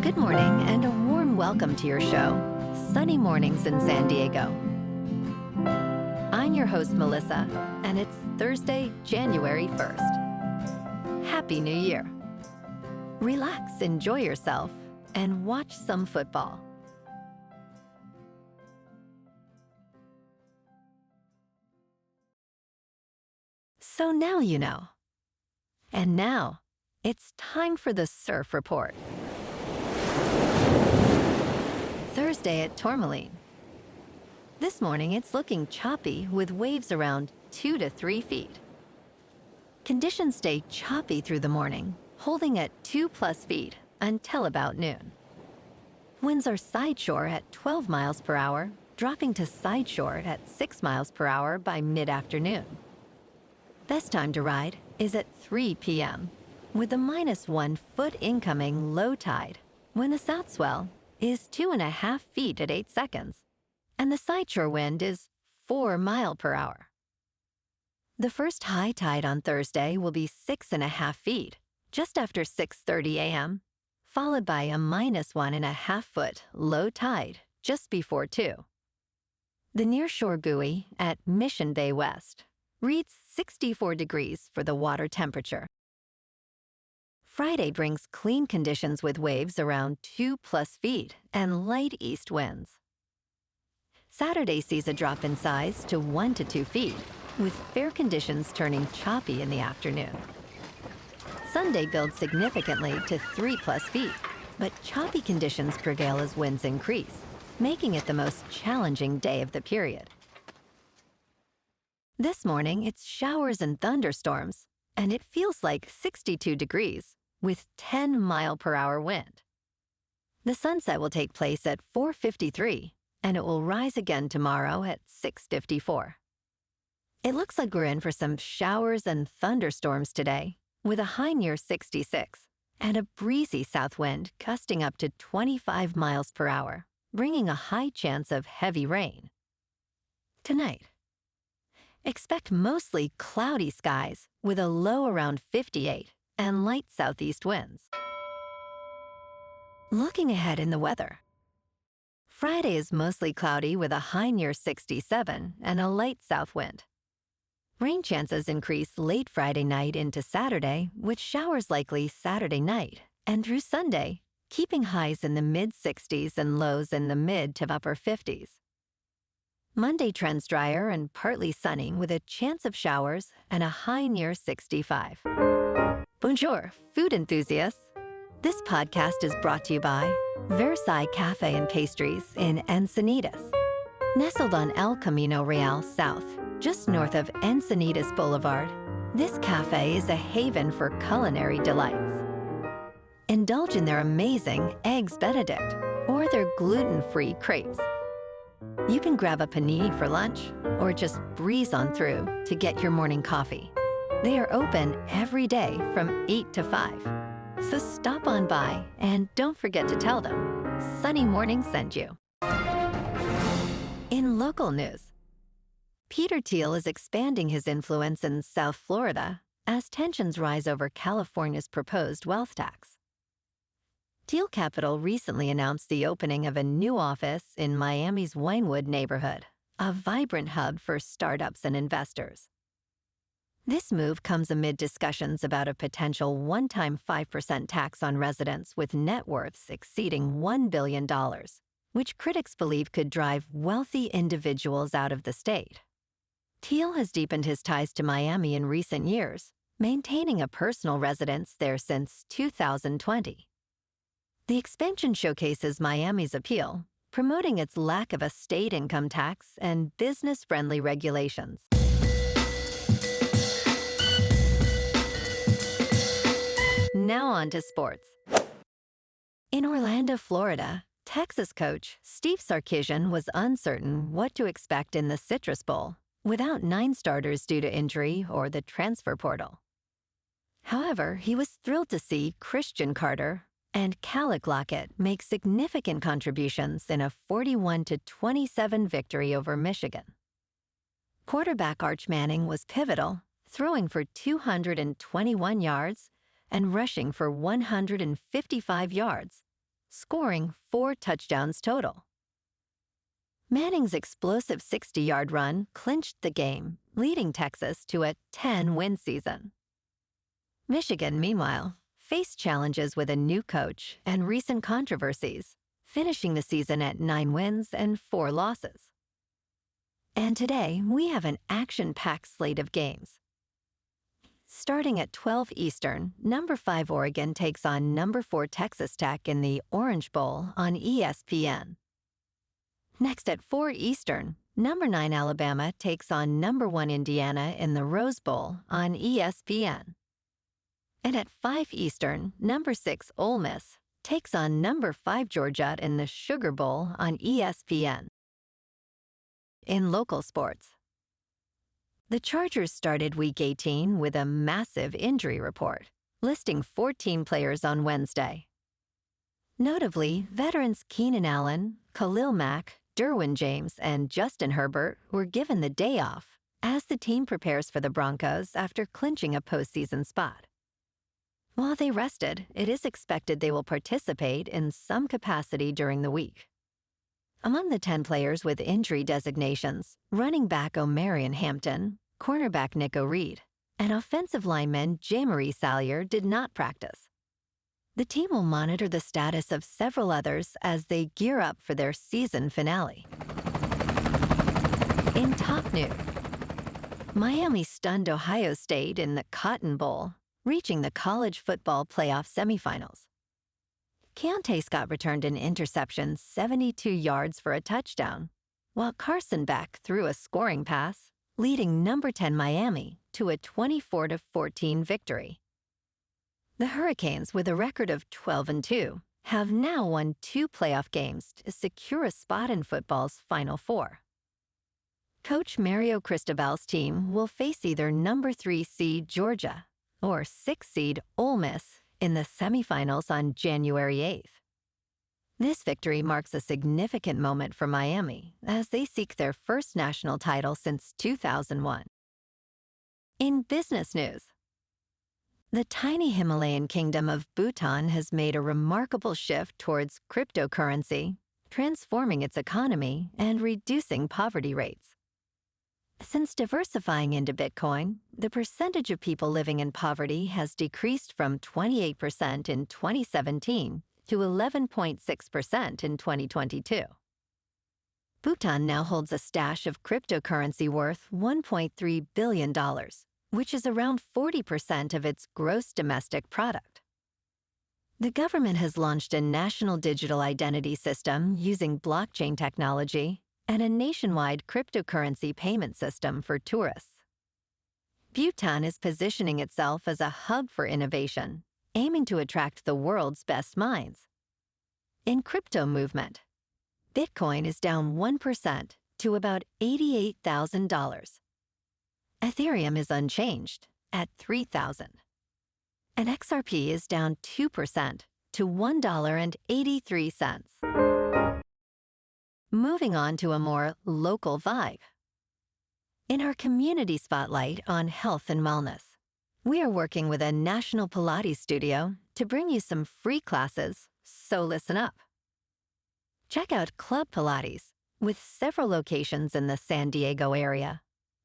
Good morning and a warm welcome to your show, Sunny Mornings in San Diego. I'm your host, Melissa, and it's Thursday, January 1st. Happy New Year. Relax, enjoy yourself, and watch some football. So now you know. And now, it's time for the Surf Report. Thursday at Tourmaline. This morning, it's looking choppy with waves around 2 to 3 feet. Conditions stay choppy through the morning, holding at 2+ feet until about noon. Winds are sideshore at 12 miles per hour, dropping to sideshore at 6 miles per hour by mid-afternoon. Best time to ride is at 3 p.m., with a -1 foot incoming low tide, when the south swell is 2.5 feet at 8 seconds, and the sideshore wind is 4 miles per hour. The first high tide on Thursday will be 6.5 feet, just after 6:30 a.m., followed by a -1.5 foot low tide just before 2. The nearshore buoy at Mission Bay West reads 64 degrees for the water temperature. Friday brings clean conditions with waves around 2+ feet and light east winds. Saturday sees a drop in size to 1 to 2 feet, with fair conditions turning choppy in the afternoon. Sunday builds significantly to 3+ feet, but choppy conditions prevail as winds increase, making it the most challenging day of the period. This morning, it's showers and thunderstorms, and it feels like 62 degrees, with 10 mile per hour wind. The sunset will take place at 4:53, and it will rise again tomorrow at 6:54. It looks like we're in for some showers and thunderstorms today, with a high near 66, and a breezy south wind gusting up to 25 miles per hour, bringing a high chance of heavy rain. Tonight, expect mostly cloudy skies with a low around 58 and light southeast winds. Looking ahead in the weather. Friday is mostly cloudy with a high near 67 and a light south wind. Rain chances increase late Friday night into Saturday, with showers likely Saturday night and through Sunday, keeping highs in the mid-60s and lows in the mid to upper 50s. Monday trends drier and partly sunny with a chance of showers and a high near 65. Bonjour, food enthusiasts. This podcast is brought to you by Versailles Cafe and Pastries in Encinitas. Nestled on El Camino Real South, just north of Encinitas Boulevard, this cafe is a haven for culinary delights. Indulge in their amazing Eggs Benedict or their gluten-free crepes. You can grab a panini for lunch or just breeze on through to get your morning coffee. They are open every day from 8 to 5. So stop on by and don't forget to tell them Sunny Morning sent you. In local news, Peter Thiel is expanding his influence in South Florida as tensions rise over California's proposed wealth tax. Thiel Capital recently announced the opening of a new office in Miami's Wynwood neighborhood, a vibrant hub for startups and investors. This move comes amid discussions about a potential one-time 5% tax on residents with net worths exceeding $1 billion, which critics believe could drive wealthy individuals out of the state. Thiel has deepened his ties to Miami in recent years, maintaining a personal residence there since 2020. The expansion showcases Miami's appeal, promoting its lack of a state income tax and business-friendly regulations. Now on to sports. In Orlando, Florida, Texas coach Steve Sarkisian was uncertain what to expect in the Citrus Bowl without 9 starters due to injury or the transfer portal. However, he was thrilled to see Christian Carter and Calic Lockett make significant contributions in a 41-27 victory over Michigan. Quarterback Arch Manning was pivotal, throwing for 221 yards and rushing for 155 yards, scoring 4 touchdowns total. Manning's explosive 60-yard run clinched the game, leading Texas to a 10-win season. Michigan, meanwhile, faced challenges with a new coach and recent controversies, finishing the season at 9 wins and 4 losses. And today, we have an action-packed slate of games. Starting at 12 Eastern, number 5 Oregon takes on number 4 Texas Tech in the Orange Bowl on ESPN. Next at 4 Eastern, number 9 Alabama takes on number 1 Indiana in the Rose Bowl on ESPN. And at 5 Eastern, number 6 Ole Miss takes on number 5 Georgia in the Sugar Bowl on ESPN. In local sports, the Chargers started Week 18 with a massive injury report, listing 14 players on Wednesday. Notably, veterans Keenan Allen, Khalil Mack, Derwin James, and Justin Herbert were given the day off as the team prepares for the Broncos after clinching a postseason spot. While they rested, it is expected they will participate in some capacity during the week. Among the 10 players with injury designations, running back Omarion Hampton, cornerback Nico Reed, and offensive lineman J-Marie Salyer did not practice. The team will monitor the status of several others as they gear up for their season finale. In top news, Miami stunned Ohio State in the Cotton Bowl, reaching the college football playoff semifinals. Keontae Scott returned an interception 72 yards for a touchdown, while Carson Beck threw a scoring pass, leading number 10 Miami to a 24-14 victory. The Hurricanes, with a record of 12-2, have now won 2 playoff games to secure a spot in football's Final Four. Coach Mario Cristobal's team will face either number 3 seed Georgia or 6 seed Ole Miss in the semifinals on January 8th. This victory marks a significant moment for Miami as they seek their first national title since 2001. In business news, the tiny Himalayan kingdom of Bhutan has made a remarkable shift towards cryptocurrency, transforming its economy and reducing poverty rates. Since diversifying into Bitcoin, the percentage of people living in poverty has decreased from 28% in 2017 to 11.6% in 2022. Bhutan now holds a stash of cryptocurrency worth $1.3 billion, which is around 40% of its gross domestic product. The government has launched a national digital identity system using blockchain technology and a nationwide cryptocurrency payment system for tourists. Bhutan is positioning itself as a hub for innovation, aiming to attract the world's best minds. In crypto movement, Bitcoin is down 1% to about $88,000. Ethereum is unchanged at $3,000. And XRP is down 2% to $1.83. Moving on to a more local vibe. In our community spotlight on health and wellness, we are working with a national Pilates studio to bring you some free classes, so listen up. Check out Club Pilates, with several locations in the San Diego area.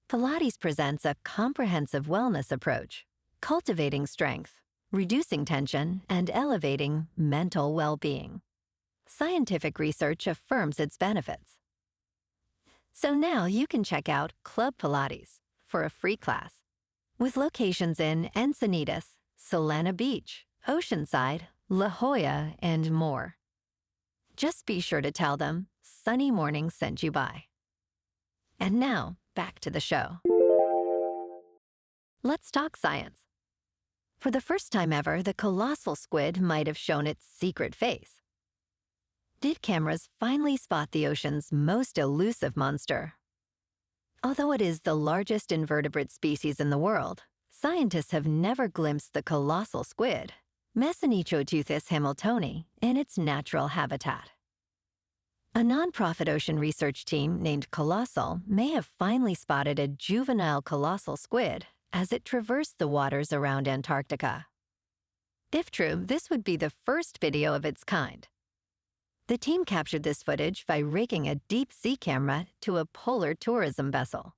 Pilates presents a comprehensive wellness approach, cultivating strength, reducing tension, and elevating mental well-being. Scientific research affirms its benefits. So now you can check out Club Pilates for a free class, with locations in Encinitas, Solana Beach, Oceanside, La Jolla, and more. Just be sure to tell them Sunny Morning sent you by. And now, back to the show. Let's talk science. For the first time ever, the colossal squid might have shown its secret face. Did cameras finally spot the ocean's most elusive monster? Although it is the largest invertebrate species in the world, scientists have never glimpsed the colossal squid, Mesonychoteuthis hamiltoni, in its natural habitat. A nonprofit ocean research team named Kolossal may have finally spotted a juvenile colossal squid as it traversed the waters around Antarctica. If true, this would be the first video of its kind. The team captured this footage by rigging a deep-sea camera to a polar tourism vessel.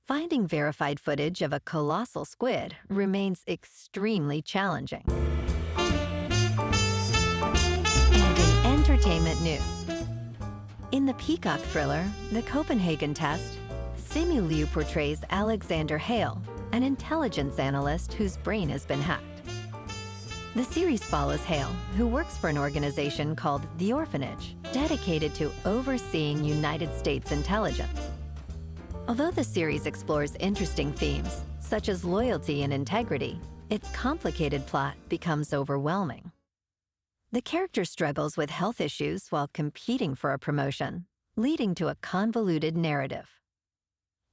Finding verified footage of a colossal squid remains extremely challenging. And in entertainment news, in the Peacock thriller, The Copenhagen Test, Simu Liu portrays Alexander Hale, an intelligence analyst whose brain has been hacked. The series follows Hale, who works for an organization called The Orphanage, dedicated to overseeing United States intelligence. Although the series explores interesting themes, such as loyalty and integrity, its complicated plot becomes overwhelming. The character struggles with health issues while competing for a promotion, leading to a convoluted narrative.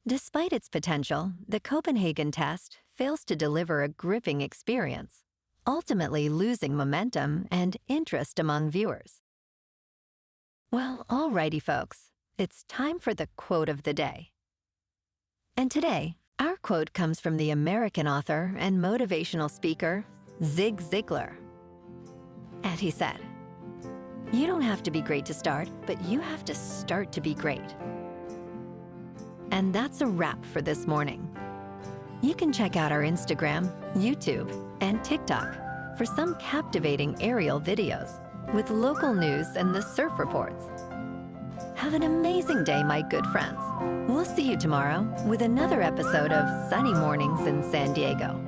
Despite its potential, the Copenhagen Test fails to deliver a gripping experience, ultimately losing momentum and interest among viewers. Well, alrighty folks, it's time for the quote of the day. And today, our quote comes from the American author and motivational speaker, Zig Ziglar. And he said, "You don't have to be great to start, but you have to start to be great." And that's a wrap for this morning. You can check out our Instagram, YouTube, and TikTok for some captivating aerial videos with local news and the surf reports. Have an amazing day, my good friends. We'll see you tomorrow with another episode of Sunny Mornings in San Diego.